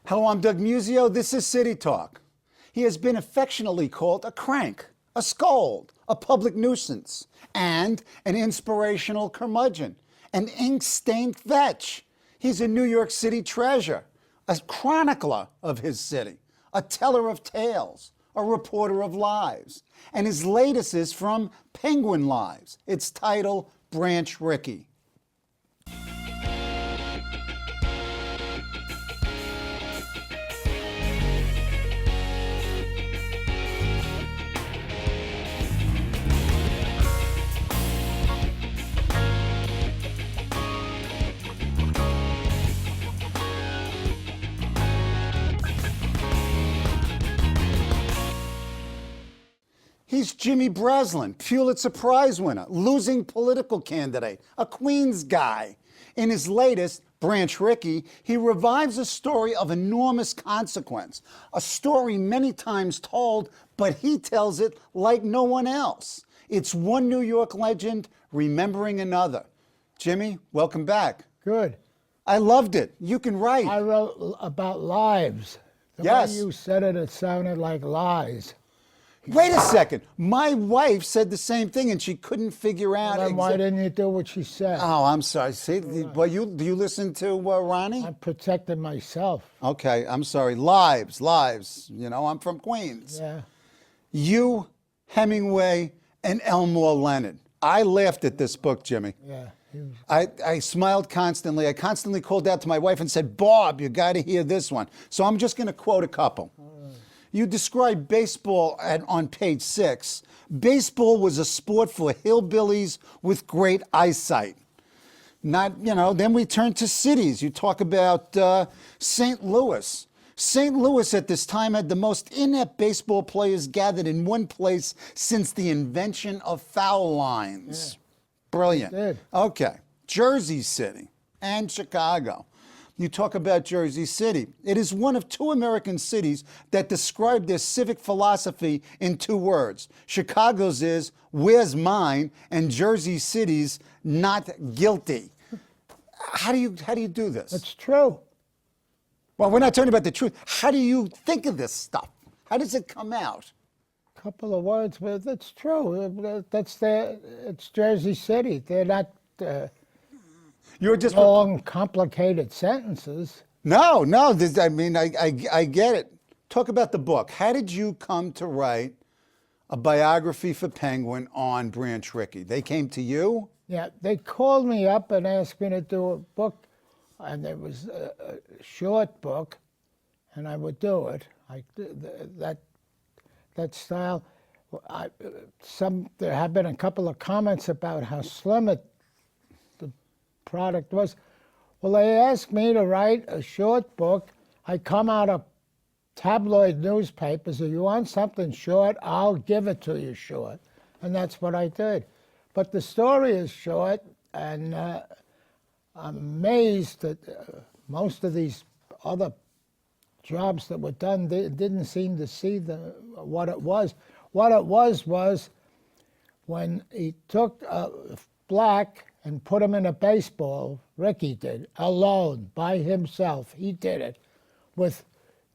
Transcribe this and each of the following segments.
Hello, I'm Doug Muzzio. This is City Talk. He has been affectionately called a crank, a scold, a public nuisance, and an inspirational curmudgeon, an ink-stained fetch. He's a New York City treasure, a chronicler of his city, a teller of tales, a reporter of lives. And his latest is from Penguin Lives. It's titled Branch Rickey. He's Jimmy Breslin, Pulitzer Prize winner, losing political candidate, a Queens guy. In his latest, Branch Rickey, he revives a story of enormous consequence, a story many times told, but he tells it like no one else. It's one New York legend remembering another. Jimmy, welcome back. Good. I loved it. You can write. I wrote about lives. The Yes. way you said it, it sounded like lies. Wait a second. My wife said the same thing, and she couldn't figure out. Then why didn't you do what she said? Oh, I'm sorry. See, well, do you listen to Ronnie? I protected myself. Okay, I'm sorry. Lives. You know, I'm from Queens. Yeah. You, Hemingway, and Elmore Leonard. I laughed at this book, Jimmy. Yeah. I smiled constantly. I constantly called out to my wife and said, Bob, you got to hear this one. So I'm just going to quote a couple. You describe baseball on page 6. Baseball was a sport for hillbillies with great eyesight. Then we turn to cities. You talk about St. Louis. St. Louis at this time had the most inept baseball players gathered in one place since the invention of foul lines. Yeah. Brilliant. Good. Okay. Jersey City and Chicago. You talk about Jersey City. It is one of 2 American cities that describe their civic philosophy in 2 words. Chicago's is, where's mine? And Jersey City's, not guilty. How do you do this? It's true. Well, we're not talking about the truth. How do you think of this stuff? How does it come out? A couple of words, but it's true. It's Jersey City. They're not You're just long, complicated sentences. No. I get it. Talk about the book. How did you come to write a biography for Penguin on Branch Rickey? They came to you? Yeah, they called me up and asked me to do a book, and it was a short book, and I would do it. That style. There have been a couple of comments about how slim the product was. Well, they asked me to write a short book. I come out of tabloid newspapers. If you want something short, I'll give it to you short. And that's what I did. But the story is short, and I'm amazed that most of these other jobs that were done didn't seem to see what it was. What it was when he took black and put him in a baseball, Rickey did, alone, by himself. He did it with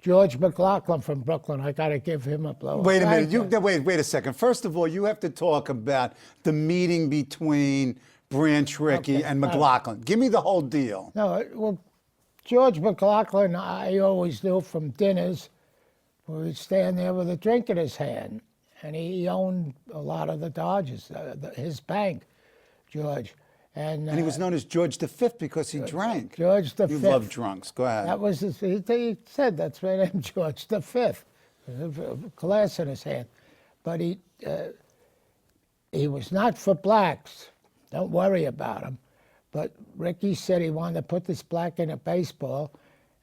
George McLaughlin from Brooklyn. I got to give him a blow. Wait a minute. Wait a second. First of all, you have to talk about the meeting between Branch Rickey and McLaughlin. Give me the whole deal. No, well, George McLaughlin, I always knew from dinners where he'd stand there with a drink in his hand. And he owned a lot of the Dodgers, his bank, George. And he was known as George V because he drank. George V. You love drunks. Go ahead. That was he said that's my name, George V. A glass in his hand. But he was not for blacks. Don't worry about him. But Rickey said he wanted to put this black in a baseball.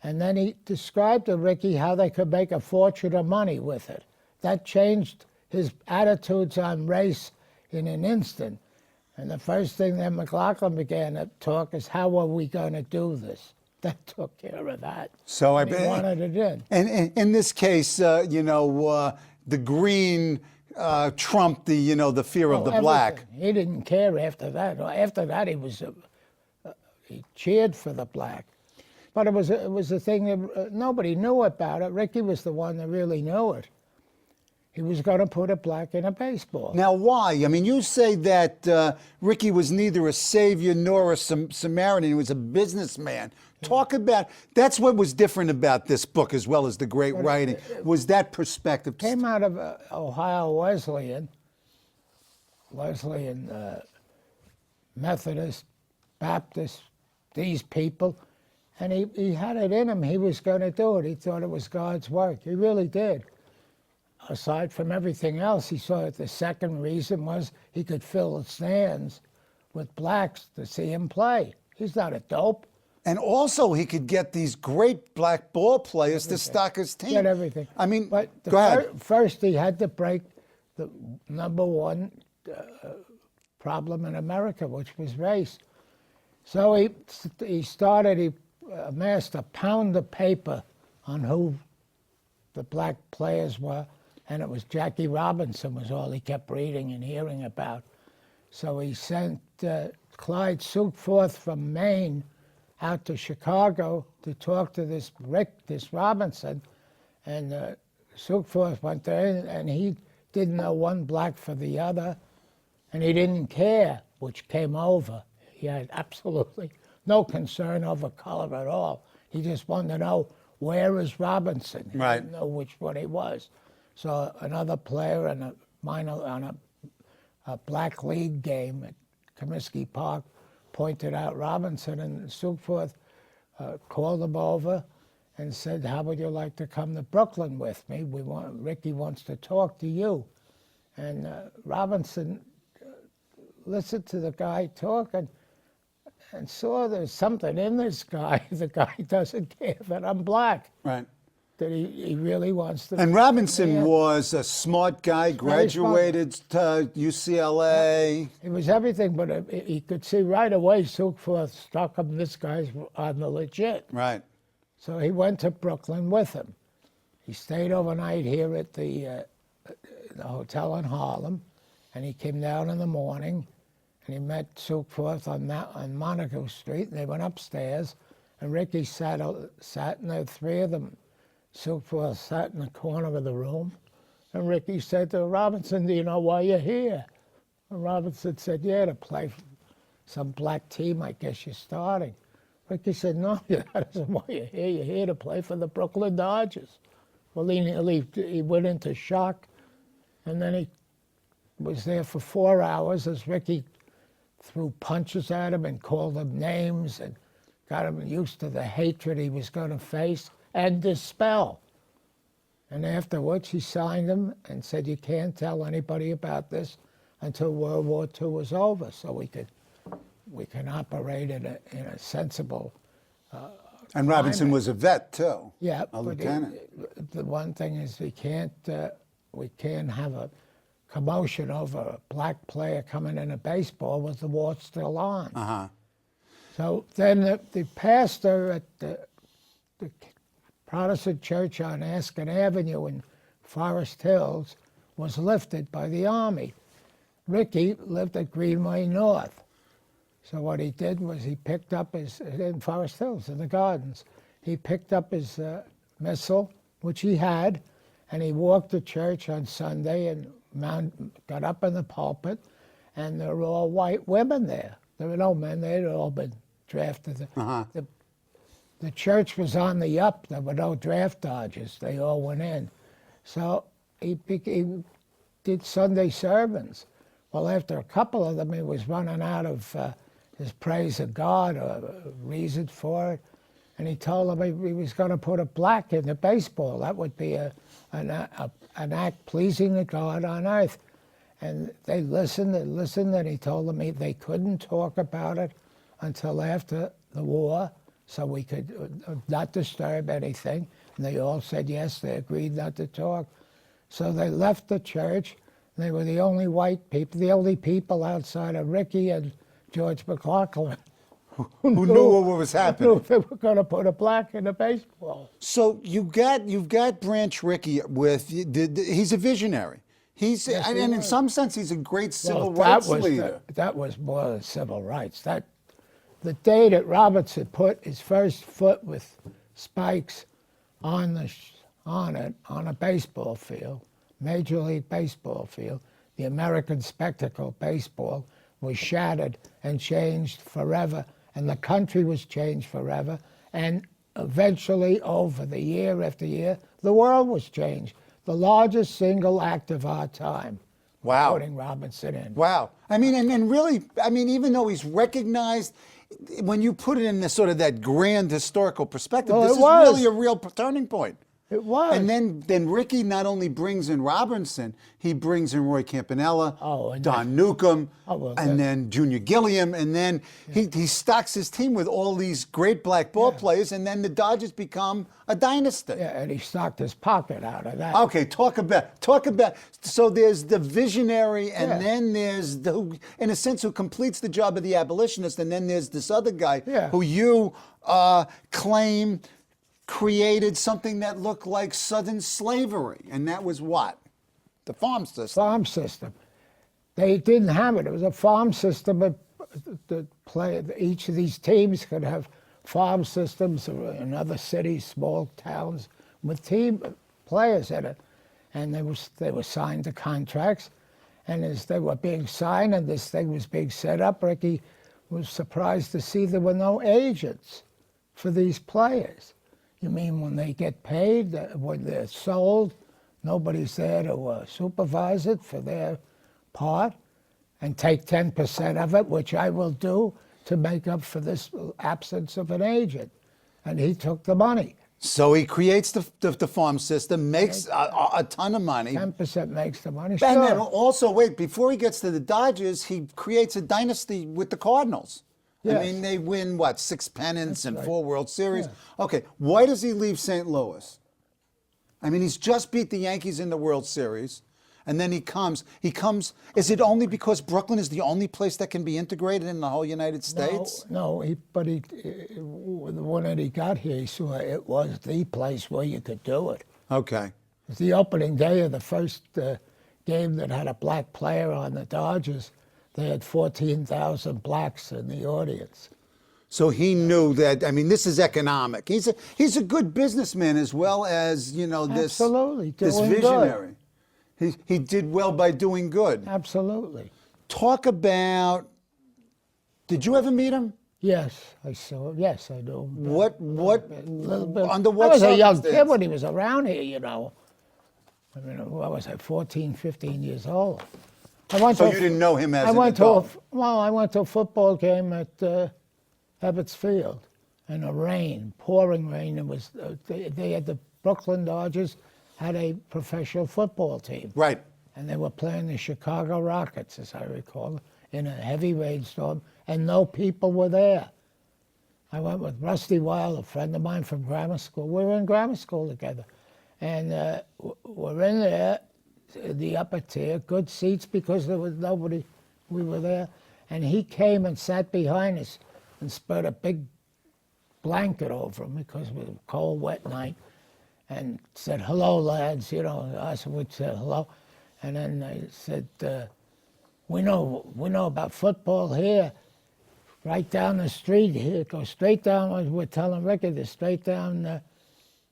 And then he described to Rickey how they could make a fortune of money with it. That changed his attitudes on race in an instant. And the first thing that McLaughlin began to talk is, how are we going to do this? That took care of that. So he wanted it in. And in this case, the green trumped the fear of the black. He didn't care after that. After that, he cheered for the black. But it was a thing that nobody knew about it. Rickey was the one that really knew it. He was going to put a black in a baseball. Now, why? I mean, you say that Rickey was neither a savior nor a Samaritan. He was a businessman. Talk about, that's what was different about this book, as well as the great writing, was that perspective. Came out of Ohio Wesleyan, Methodist, Baptist, these people, and he had it in him. He was going to do it. He thought it was God's work. He really did. Aside from everything else, he saw that the second reason was he could fill the stands with blacks to see him play. He's not a dope. And also, he could get these great black ball players to stock his team. Get everything. I mean, but go ahead. First, he had to break the number one problem in America, which was race. So he amassed a pound of paper on who the black players were, and it was Jackie Robinson was all he kept reading and hearing about. So he sent Clyde Sukforth from Maine out to Chicago to talk to this Robinson, and Sukforth went there, and he didn't know one black for the other, and he didn't care which came over. He had absolutely no concern over color at all. He just wanted to know, where is Robinson? He didn't know which one he was. So another player in on a black league game at Comiskey Park pointed out Robinson, and Sukforth called him over and said, how would you like to come to Brooklyn with me? Rickey wants to talk to you. And Robinson listened to the guy talk and saw there's something in this guy. The guy doesn't care that I'm black. Right. That he really wants to. And Robinson was a smart guy, graduated to UCLA. He was everything, but he could see right away Sukforth stuck him, this guy's on the legit. Right. So he went to Brooklyn with him. He stayed overnight here at the hotel in Harlem, and he came down in the morning, and he met Sukforth on Monaco Street, and they went upstairs, and Rickey sat in there, three of them. Sukforth sat in the corner of the room, and Rickey said to Robinson, do you know why you're here? And Robinson said, yeah, to play for some black team, I guess you're starting. Rickey said, no, that isn't why you're here. You're here to play for the Brooklyn Dodgers. Well, he went into shock, and then he was there for 4 hours as Rickey threw punches at him and called him names and got him used to the hatred he was going to face and dispel. And afterwards, he signed him and said, you can't tell anybody about this until World War II was over, so we can operate in a sensible and Robinson climate. Was a vet, too. Yeah, a lieutenant. The one thing is we can't have a commotion over a black player coming in a baseball with the war still on. Uh-huh. So then the pastor at the Protestant church on Askin Avenue in Forest Hills was lifted by the Army. Rickey lived at Greenway North. So what he did was he picked up in Forest Hills, in the gardens, he picked up his missal, which he had, and he walked to church on Sunday and got up in the pulpit, and there were all white women there. There were no men there. They'd all been drafted. The church was on the up. There were no draft dodgers. They all went in. So he did Sunday sermons. Well, after a couple of them, he was running out of his praise of God or reason for it. And he told them he was going to put a black in the baseball. That would be an act pleasing to God on earth. And they listened, and he told them they couldn't talk about it until after the war, so we could not disturb anything. And they all said yes, they agreed not to talk. So they left the church. And they were the only white people, the only people outside of Rickey and George McLaughlin who knew what was happening. Knew they were going to put a black in the baseball. So you've got Branch Rickey he's a visionary. And in some sense, he's a great civil rights leader. That was more than civil rights. the day that Robinson put his first foot with spikes on a baseball field, Major League Baseball field, the American spectacle baseball was shattered and changed forever, and the country was changed forever, and eventually, over the year after year, the world was changed. The largest single act of our time. Wow. Putting Robinson in. Wow. I mean, and really, I mean, even though he's recognized, when you put it in this sort of that grand historical perspective, Well, this it is was. really a real turning point. It was. And then Rickey not only brings in Robinson, he brings in Roy Campanella, and Don Newcomb, well, and then Junior Gilliam, and then he stocks his team with all these great black ball players, and then the Dodgers become a dynasty. Yeah, and he stocked his pocket out of that. Okay, talk about. So there's the visionary, and then there's the, in a sense, who completes the job of the abolitionist, and then there's this other guy who you claim created something that looked like Southern slavery, and that was what? The farm system. Farm system. They didn't have it. It was a farm system. Each of these teams could have farm systems in other cities, small towns, with team players in it. And they were signed to contracts. And as they were being signed and this thing was being set up, Rickey was surprised to see there were no agents for these players. You mean when they get paid, when they're sold, nobody's there to supervise it for their part and take 10% of it, which I will do to make up for this absence of an agent. And he took the money. So he creates the farm system, makes a ton of money. 10% makes the money. And Sure. then also, wait, before he gets to the Dodgers, he creates a dynasty with the Cardinals. Yes. I mean, they win, what, 6 pennants and right. 4 World Series? Yeah. Okay, why does he leave St. Louis? I mean, he's just beat the Yankees in the World Series, and then he comes, is it only because Brooklyn is the only place that can be integrated in the whole United States? No, when he got here, he saw it was the place where you could do it. Okay. It was the opening day of the first game that had a black player on the Dodgers. They had 14,000 blacks in the audience. So he knew that, I mean, this is economic. He's a good businessman as well as, you know, this visionary. He did well by doing good. Absolutely. Talk about, did you ever meet him? Yes, I saw. Yes, I do. What, Little bit. under what I was a young circumstance? kid when he was around here, you know. I mean, what was I, 14, 15 years old. So you didn't know him as an adult? I went to a football game at Ebbets Field in a rain, pouring rain. It was they had the Brooklyn Dodgers had a professional football team. Right. And they were playing the Chicago Rockets, as I recall, in a heavy rainstorm, and no people were there. I went with Rusty Weil, a friend of mine from grammar school. We were in grammar school together. And we're in there, the upper tier, good seats because there was nobody. We were there. And he came and sat behind us and spread a big blanket over him because it was a cold, wet night, and said, "Hello, lads." You know, us would say hello. And then they said, we know about football here, right down the street here. Go straight down, we're telling Rickey, to straight down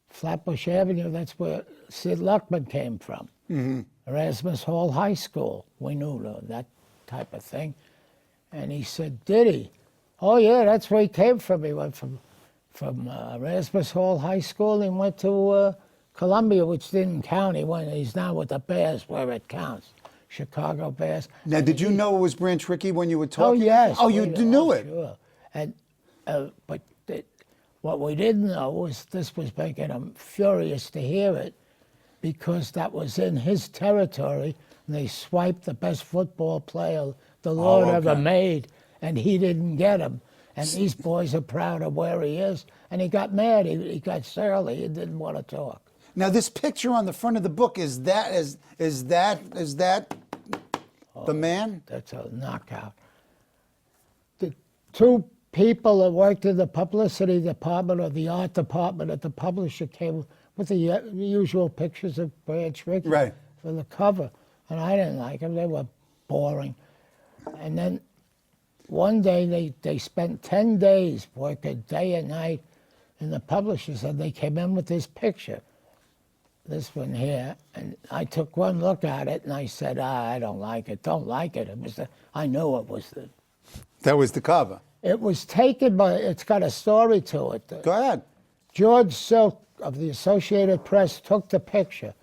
Flatbush Avenue. That's where Sid Luckman came from. Mm-hmm. Erasmus Hall High School. We knew that type of thing. And he said, "Did he?" "Oh, yeah, that's where he came from." He went from Erasmus Hall High School. He went to Columbia, which didn't count. He's now with the Bears, where it counts. Chicago Bears. Now, did you know it was Branch Rickey when you were Oh, talking? yes. Oh, you knew it? Sure. And, but what we didn't know was this was making him furious to hear it, because that was in his territory, and they swiped the best football player the Lord ever made, and he didn't get him. And these boys are proud of where he is. And he got mad. He got surly. He didn't want to talk. Now, this picture on the front of the book, is that the man? That's a knockout. The two people that worked in the publicity department or the art department at the publisher came with the usual pictures of Branch Rickey for the cover. And I didn't like them. They were boring. And then one day they spent 10 days working day and night, and the publisher said they came in with this picture, this one here, and I took one look at it and I said, I don't like it, don't like it. It was I knew it was That was the cover. it was taken by, it's got a story to it. Go ahead. George Silk of the Associated Press took the picture.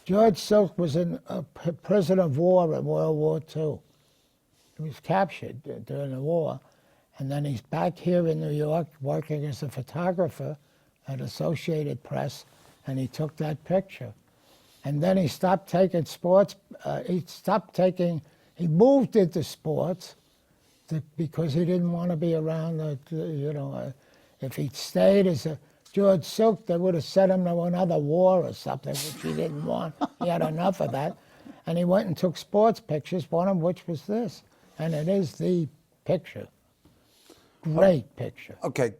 George Silk was a prisoner of war in World War II. He was captured during the war. And then he's back here in New York working as a photographer at Associated Press, and he took that picture. And then he stopped taking sports, he moved into sports because he didn't want to be around, if he'd stayed as a George Silk, they would have sent him to another war or something, which he didn't want. He had enough of that. And he went and took sports pictures, one of which was this. And it is the picture. Great picture. Okay.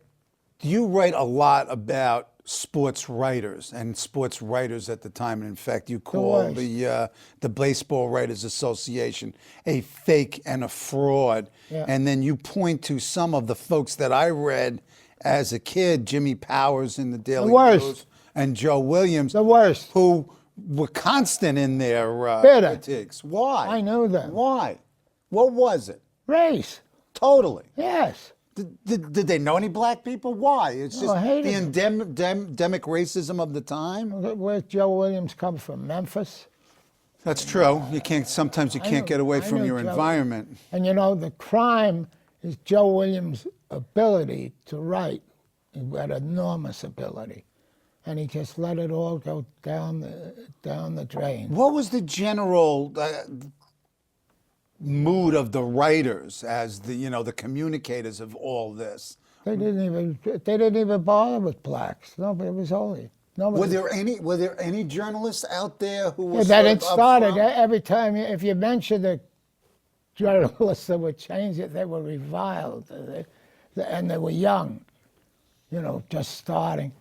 You write a lot about sports writers and sports writers at the time. And in fact, you call the Baseball Writers Association a fake and a fraud. Yeah. And then you point to some of the folks that I read as a kid, Jimmy Powers in the Daily News and Joe Williams, the worst, who were constant in their critiques. Why? I know that. Why? What was it? Race. Totally. Yes. Did they know any black people? Why? It's just the endemic racism of the time. Where's Joe Williams come from? Memphis. That's true. You can't. Sometimes you can't get away from your environment. And the crime is Joe Williams' ability to write. He had enormous ability, and he just let it all go down the drain. What was the general mood of the writers as the communicators of all this? They didn't even bother with blacks. Nobody was only. Nobody. Were there any journalists out there who were that it started every time if you mentioned the journalists that would change it, they were reviled, and they were young, just starting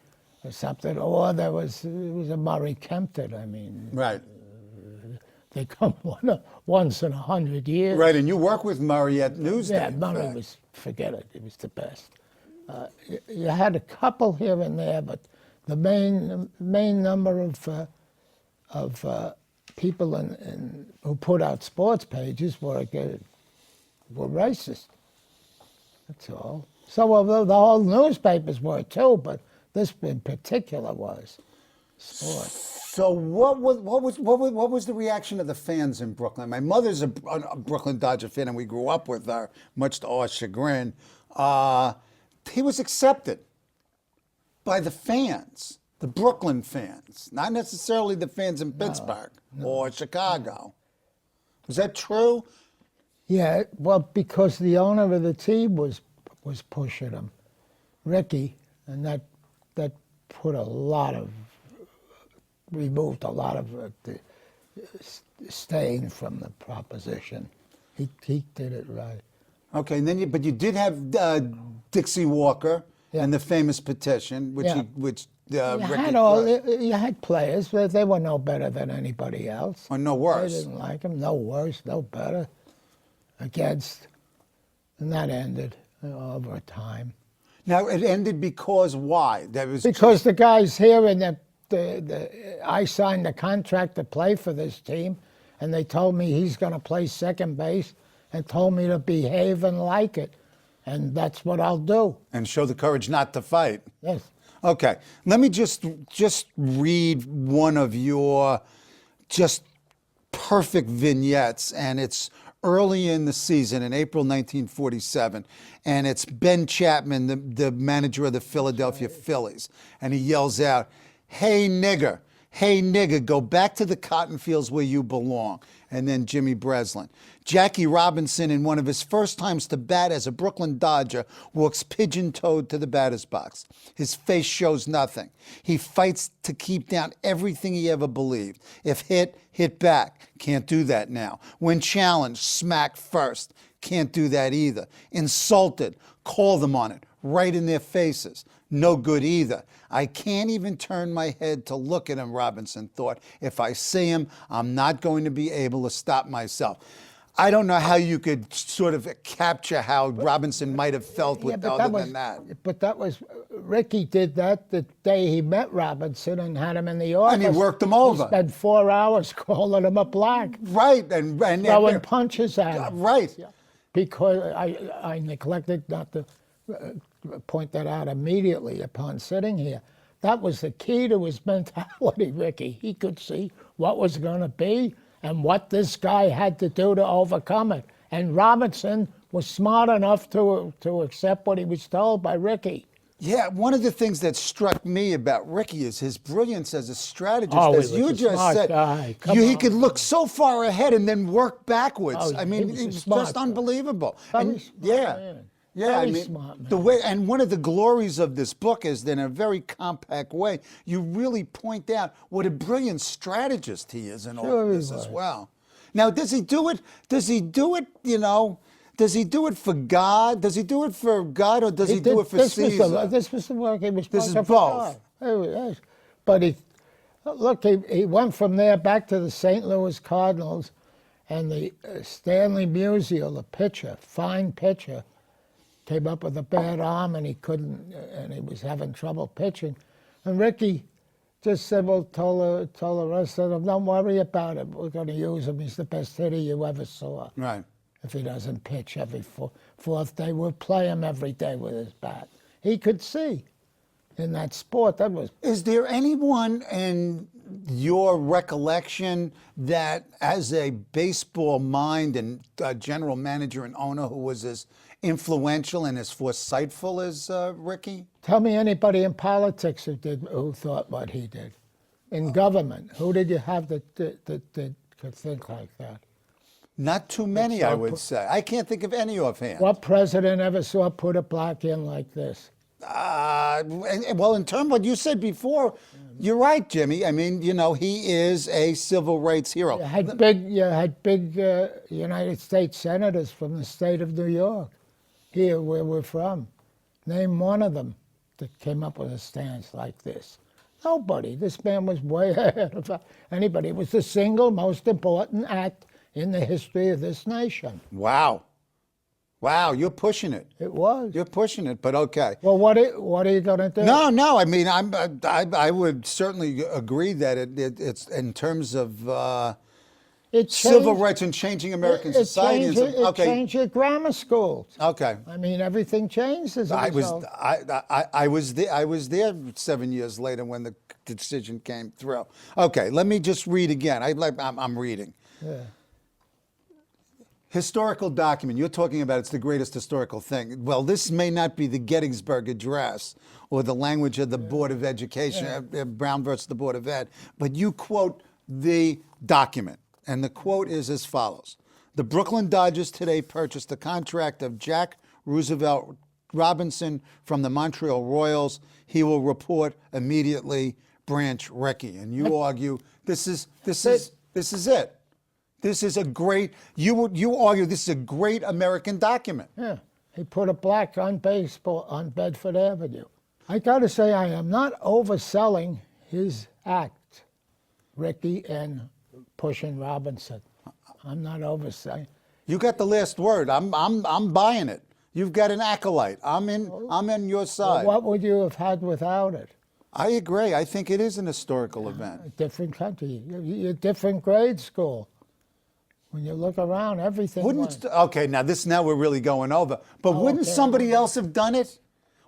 or something. Or it was a Murray Kempton. I mean, right. They come once in 100 years. Right, and you work with Murray at Newsday. Yeah, Murray was, forget it, it was the best. You had a couple here and there, but the main number of people who put out sports pages were racist. That's all. So the whole newspapers were too, but this in particular was sports. So what was the reaction of the fans in Brooklyn? My mother's a Brooklyn Dodger fan, and we grew up with her, much to our chagrin. He was accepted by the fans, the Brooklyn fans, not necessarily the fans in Pittsburgh or Chicago. Was that true? Yeah, well, because the owner of the team was pushing him, Rickey, and that put removed a lot of the stain from the proposition. He did it right. Okay, and then but you did have Dixie Walker and the famous petition, which Rickey you had players, but they were no better than anybody else. Or no worse. They didn't like him, no worse, no better. Against, and that ended over time. Now it ended because why? Because the guys here in I signed a contract to play for this team, and they told me he's going to play second base, and told me to behave and like it, and that's what I'll do. And show the courage not to fight. Yes. Okay, let me just read one of your just perfect vignettes, and it's early in the season in April 1947, and it's Ben Chapman, the manager of the Philadelphia Phillies, and he yells out, hey nigger, go back to the cotton fields where you belong. And then Jimmy Breslin. Jackie Robinson, in one of his first times to bat as a Brooklyn Dodger, walks pigeon-toed to the batter's box. His face shows nothing. He fights to keep down everything he ever believed. If hit, hit back. Can't do that now. When challenged, smack first. Can't do that either. Insulted, call them on it, right in their faces. No good either. I can't even turn my head to look at him, Robinson thought. If I see him, I'm not going to be able to stop myself. I don't know how you could sort of capture how Robinson might have felt with other than that. But that was, Rickey did that the day he met Robinson and had him in the office. And he worked him over. He spent 4 hours calling him a black. Right, and throwing punches at him. Right. Yeah. Because I neglected not to point that out immediately upon sitting here. That was the key to his mentality, Rickey. He could see what was going to be and what this guy had to do to overcome it. And Robinson was smart enough to accept what he was told by Rickey. Yeah, one of the things that struck me about Rickey is his brilliance as a strategist. Oh, as he you was a just smart said, guy. he could look so far ahead and then work backwards. Oh, I mean, he was it a was smart just guy. unbelievable. Very And smart yeah. man. Yeah, Very I mean, smart man. the way, and one of the glories of this book is that in a very compact way, you really point out what a brilliant strategist he is in all Sure of he this as was. well. Now, does he do it? Does he do it? You know, does he do it for God? Does he do it for God, or does he do it for Caesar? This was the work he was This is supposed to both. follow. Yes. But he went from there back to the St. Louis Cardinals, and the Stanley Muzzio, the pitcher, fine pitcher, came up with a bad arm, and he couldn't, and he was having trouble pitching. And Rickey just said, well, told the rest of them, don't worry about it. We're going to use him. He's the best hitter you ever saw. Right. If he doesn't pitch every fourth day, we'll play him every day with his bat. He could see in that sport. That was. Is there anyone in your recollection that, as a baseball mind and general manager and owner, who was as influential and as foresightful as Rickey? Tell me anybody in politics who thought what he did. In government, who did you have that could think like that? Not too many, I would say. I can't think of any offhand. What president ever saw put a black in like this? Well, in terms of what you said before, you're right, Jimmy. I mean, you know, he is a civil rights hero. You had big United States senators from the state of New York, here where we're from. Name one of them that came up with a stance like this. Nobody. This man was way ahead of anybody. It was the single most important act in the history of this nation. Wow. Wow, you're pushing it. It was. You're pushing it, but okay. Well, what are you going to do? No. I mean, I would certainly agree that it's in terms of civil rights and changing American society. It changed your grammar schools. Okay. I mean, everything changed as a result. I was there 7 years later when the decision came through. Okay, let me just read again. I'm reading. Yeah. Historical document. You're talking about it's the greatest historical thing. Well, this may not be the Gettysburg Address or the language of the Board of Education, Brown versus the Board of Ed, but you quote the document, and the quote is as follows. The Brooklyn Dodgers today purchased the contract of Jack Roosevelt Robinson from the Montreal Royals. He will report immediately, Branch Rickey. And you argue this is it. This is a great, you argue this is a great American document. Yeah, he put a black on baseball on Bedford Avenue. I got to say, I am not overselling his act, Rickey, and pushing Robinson. I'm not overselling. You got the last word. I'm buying it. You've got an acolyte. I'm in your side. Well, what would you have had without it? I agree. I think it is an historical event. A different country, a different grade school. When you look around, everything. Okay, now we're really going over. But wouldn't somebody else have done it?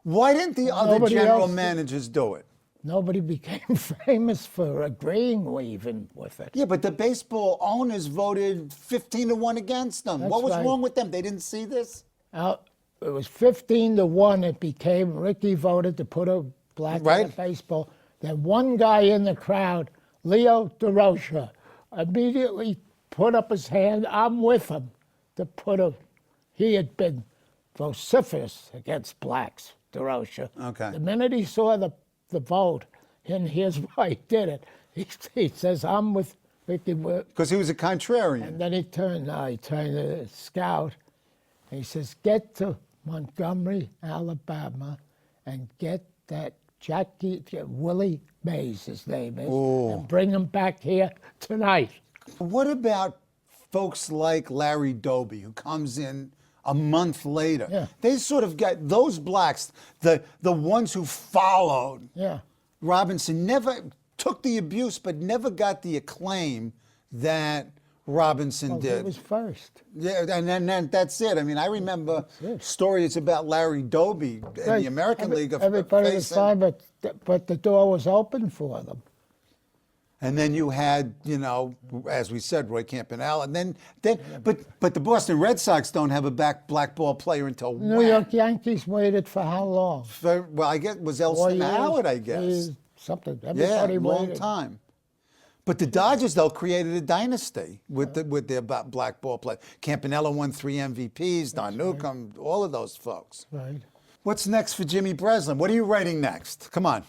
Why didn't the other general managers do it? Nobody became famous for agreeing even with it. Yeah, but the baseball owners voted 15-1 against them. What was wrong with them? They didn't see this? It was 15-1. It became, Rickey voted to put a black in the baseball. Then one guy in the crowd, Leo DeRocha, immediately put up his hand. I'm with him to put he had been vociferous against blacks, DeRocha. Okay. The minute he saw the vote, and here's why he did it, he says, I'm with Rickey. Because he was a contrarian. And then he turned to the scout, and he says, get to Montgomery, Alabama, and get that Willie Mays, his name is, and bring him back here tonight. What about folks like Larry Doby, who comes in a month later. Yeah. They sort of got those blacks, the ones who followed Yeah. Robinson, never took the abuse, but never got the acclaim that Robinson Well, did. he was first. Yeah, and then that's it. I mean, I remember it. stories about Larry Doby in Right. the American League of Everybody was facing- fine, but the door was open for them. And then you had, you know, as we said, Roy Campanella. And then but the Boston Red Sox don't have a black ball player until New when? York Yankees waited for how long? Well, I guess it was 4 Elston years? Howard, I 3 guess. years, something. Yeah, Everybody long waited. time. But the Dodgers, though, created a dynasty with their black ball play. Campanella won 3 MVPs, Don Newcomb, all of those folks. Right. What's next for Jimmy Breslin? What are you writing next? Come on.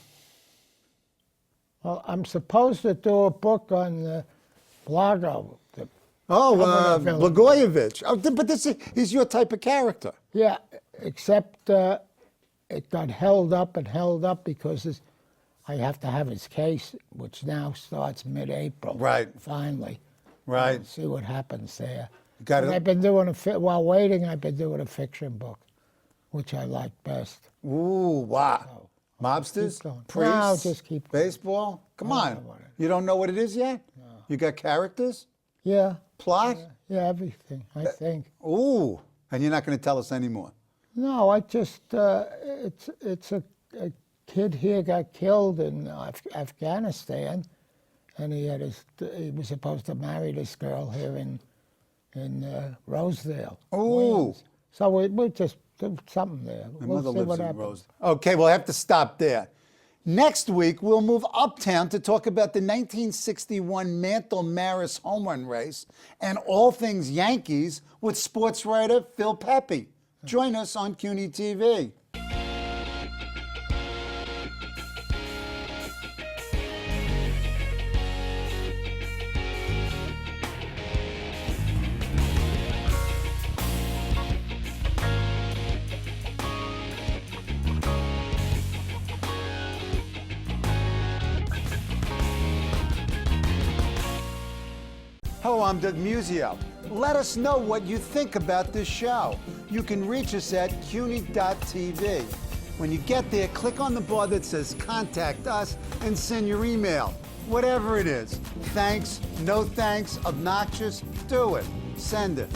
Well, I'm supposed to do a book on the Blago. Blagojevich. Oh, but he's your type of character. Yeah, except it got held up because I have to have his case, which now starts mid-April. Right. Finally. Right. See what happens there. Got And it. I've been doing while waiting, I've been doing a fiction book, which I like best. Ooh, wow. Mobsters? Keep going. Priests? No, just keep going. Baseball? Come I on. don't know what it You don't know what it is yet? No. You got characters? Yeah. Plot? Yeah, everything, I think. Ooh. And you're not going to tell us anymore. No, I just, it's a kid here got killed in Afghanistan, and he was supposed to marry this girl here in Rosedale. Ooh. Queens. So we'll just do something there. My We'll mother see lives what in happens. Rose. Okay, we'll have to stop there. Next week, we'll move uptown to talk about the 1961 Mantle Maris home run race and all things Yankees with sports writer Phil Pepe. Join us on CUNY TV. Hello, I'm Doug Muzzio. Let us know what you think about this show. You can reach us at CUNY.TV. When you get there, click on the bar that says Contact Us and send your email. Whatever it is. Thanks, no thanks, obnoxious, do it. Send it.